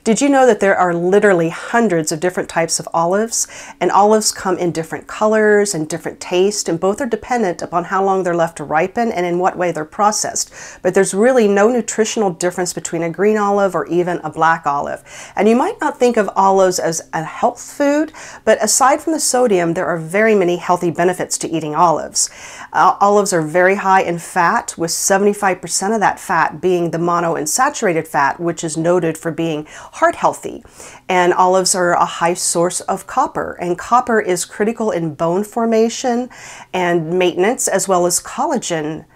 Did you know that there are literally hundreds of different types of olives, and olives come in different colors and different tastes, and both are dependent upon how long they're left to ripen and in what way they're processed. But there's really no nutritional difference between a green olive or even a black olive. And you might not think of olives as a health food, but aside from the sodium, there are very many healthy benefits to eating olives. Olives are very high in fat, with 75% of that fat being the monounsaturated fat, which is noted for being heart healthy. And olives are a high source of copper, and copper is critical in bone formation and maintenance, as well as collagen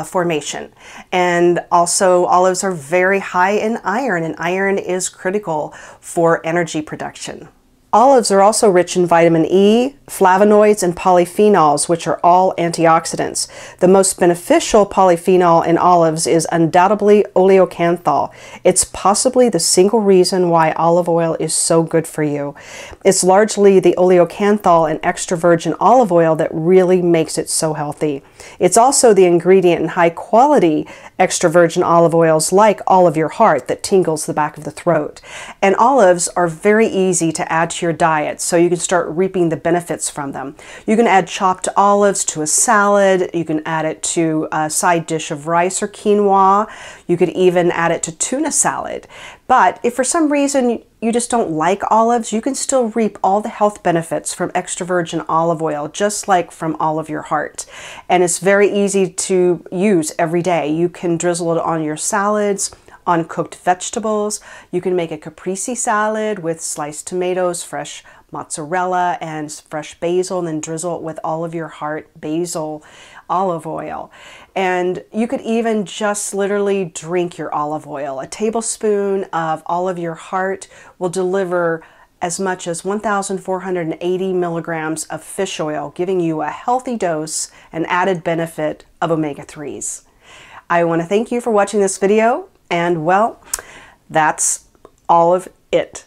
formation. And also olives are very high in iron, and iron is critical for energy production. Olives are also rich in vitamin E, flavonoids, and polyphenols, which are all antioxidants. The most beneficial polyphenol in olives is undoubtedly oleocanthal. It's possibly the single reason why olive oil is so good for you. It's largely the oleocanthal and extra virgin olive oil that really makes it so healthy. It's also the ingredient in high quality extra virgin olive oils like Olive Your Heart that tingles the back of the throat. And olives are very easy to add to your diet, so you can start reaping the benefits from them. You can add chopped olives to a salad. You can add it to a side dish of rice or quinoa. You could even add it to tuna salad. But if for some reason you just don't like olives, you can still reap all the health benefits from extra virgin olive oil, just like from Olive Your Heart. And it's very easy to use every day. You can drizzle it on your salads, on cooked vegetables. You can make a caprese salad with sliced tomatoes, fresh mozzarella, and fresh basil, and then drizzle it with Olive Your Heart basil olive oil. And you could even just literally drink your olive oil. A tablespoon of Olive Your Heart will deliver as much as 1,480 milligrams of fish oil, giving you a healthy dose and added benefit of omega-3s. I want to thank you for watching this video. And well, that's all of it.